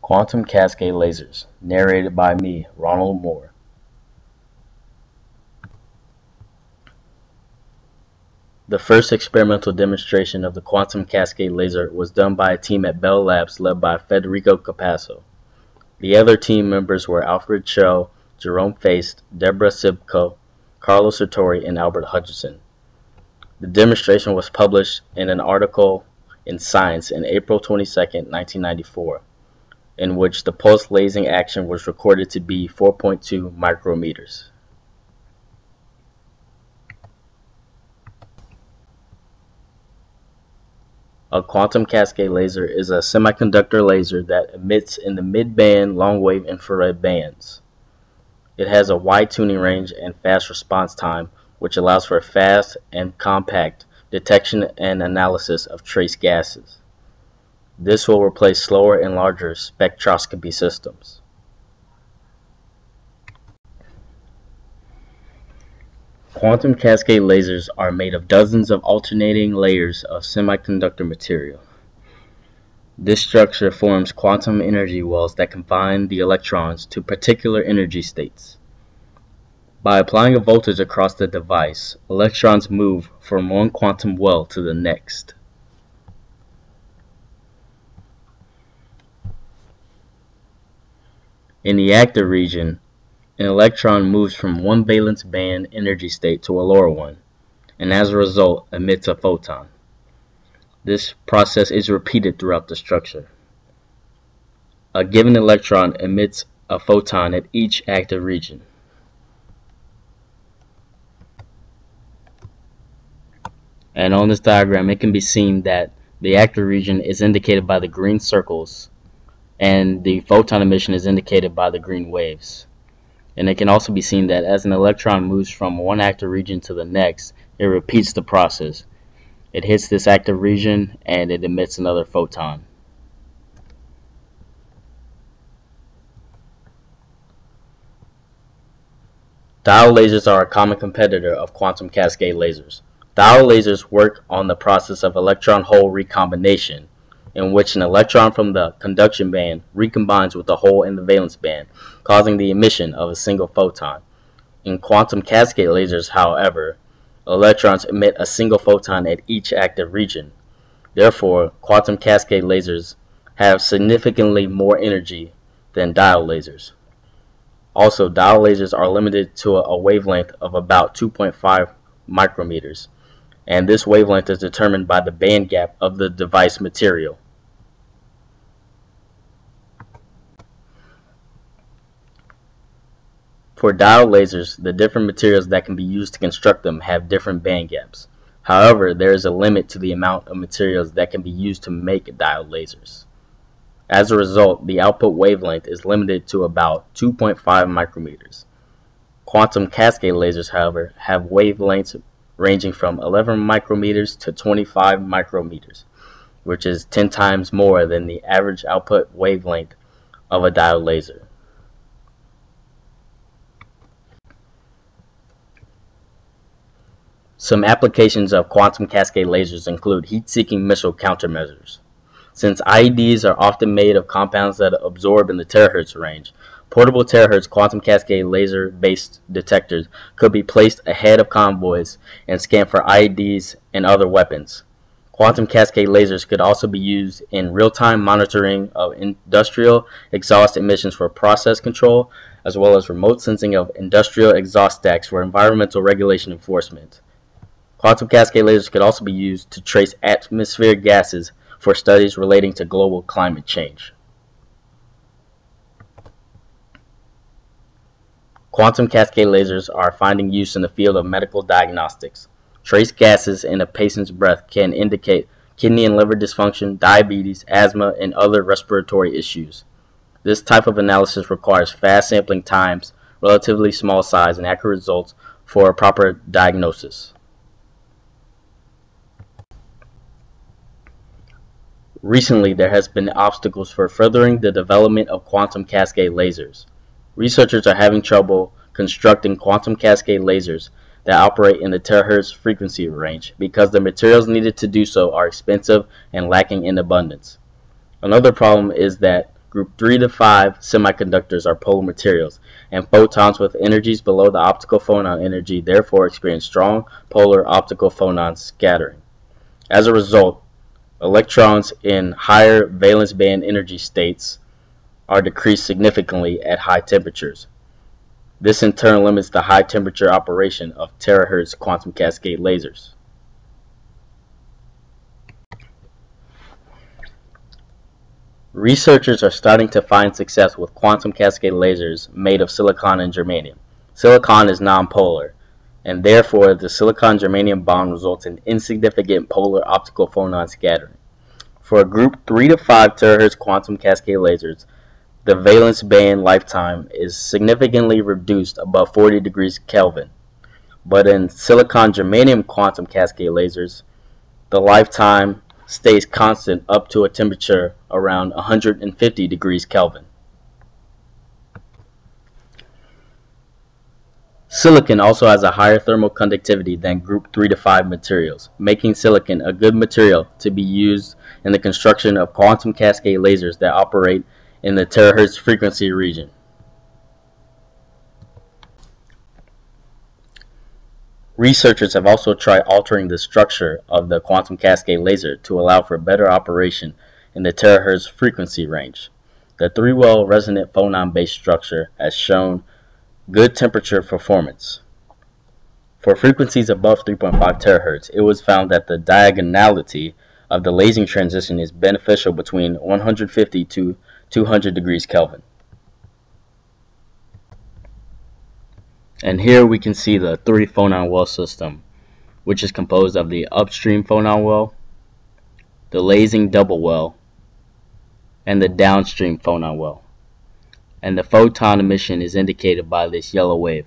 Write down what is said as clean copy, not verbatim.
Quantum Cascade Lasers, narrated by me, Ronald Moore. The first experimental demonstration of the quantum cascade laser was done by a team at Bell Labs led by Federico Capasso. The other team members were Alfred Schell, Jerome Feist, Deborah Sibko, Carlos Sartori, and Albert Hutchinson. The demonstration was published in an article in Science in April 22, 1994, in which the pulse lasing action was recorded to be 4.2 micrometers. A quantum cascade laser is a semiconductor laser that emits in the mid-band long-wave infrared bands. It has a wide tuning range and fast response time, which allows for fast and compact detection and analysis of trace gases. This will replace slower and larger spectroscopy systems. Quantum cascade lasers are made of dozens of alternating layers of semiconductor material. This structure forms quantum energy wells that confine the electrons to particular energy states. By applying a voltage across the device, electrons move from one quantum well to the next. In the active region, an electron moves from one valence band energy state to a lower one, and as a result emits a photon. This process is repeated throughout the structure. A given electron emits a photon at each active region. And on this diagram, it can be seen that the active region is indicated by the green circles, and the photon emission is indicated by the green waves. And it can also be seen that as an electron moves from one active region to the next, it repeats the process. It hits this active region and it emits another photon. Diode lasers are a common competitor of quantum cascade lasers. Diode lasers work on the process of electron-hole recombination, in which an electron from the conduction band recombines with a hole in the valence band, causing the emission of a single photon. In quantum cascade lasers, however, electrons emit a single photon at each active region. Therefore, quantum cascade lasers have significantly more energy than diode lasers. Also, diode lasers are limited to a wavelength of about 2.5 micrometers, and this wavelength is determined by the band gap of the device material. For diode lasers, the different materials that can be used to construct them have different band gaps. However, there is a limit to the amount of materials that can be used to make diode lasers. As a result, the output wavelength is limited to about 2.5 micrometers. Quantum cascade lasers, however, have wavelengths ranging from 11 micrometers to 25 micrometers, which is 10 times more than the average output wavelength of a diode laser. Some applications of quantum cascade lasers include heat-seeking missile countermeasures. Since IEDs are often made of compounds that absorb in the terahertz range, portable terahertz quantum cascade laser-based detectors could be placed ahead of convoys and scan for IEDs and other weapons. Quantum cascade lasers could also be used in real-time monitoring of industrial exhaust emissions for process control, as well as remote sensing of industrial exhaust stacks for environmental regulation enforcement. Quantum cascade lasers could also be used to trace atmospheric gases for studies relating to global climate change. Quantum cascade lasers are finding use in the field of medical diagnostics. Trace gases in a patient's breath can indicate kidney and liver dysfunction, diabetes, asthma, and other respiratory issues. This type of analysis requires fast sampling times, relatively small size, and accurate results for a proper diagnosis. Recently, there has been obstacles for furthering the development of quantum cascade lasers. Researchers are having trouble constructing quantum cascade lasers that operate in the terahertz frequency range because the materials needed to do so are expensive and lacking in abundance. Another problem is that Group 3 to 5 semiconductors are polar materials, and photons with energies below the optical phonon energy therefore experience strong polar optical phonon scattering. As a result, electrons in higher valence band energy states are decreased significantly at high temperatures. This in turn limits the high temperature operation of terahertz quantum cascade lasers. Researchers are starting to find success with quantum cascade lasers made of silicon and germanium. Silicon is nonpolar, and therefore the silicon-germanium bond results in insignificant polar optical phonon scattering. For a group 3 to 5 terahertz quantum cascade lasers, the valence band lifetime is significantly reduced above 40 degrees Kelvin, but in silicon-germanium quantum cascade lasers, the lifetime stays constant up to a temperature around 150 degrees Kelvin. Silicon also has a higher thermal conductivity than group 3 to 5 materials, making silicon a good material to be used in the construction of quantum cascade lasers that operate in the terahertz frequency region. Researchers have also tried altering the structure of the quantum cascade laser to allow for better operation in the terahertz frequency range. The 3-well resonant phonon-based structure has shown good temperature performance. For frequencies above 3.5 terahertz, it was found that the diagonality of the lasing transition is beneficial between 150 to 200 degrees Kelvin. And here we can see the 3-phonon well system, which is composed of the upstream phonon well, the lasing double well, and the downstream phonon well. And the photon emission is indicated by this yellow wave.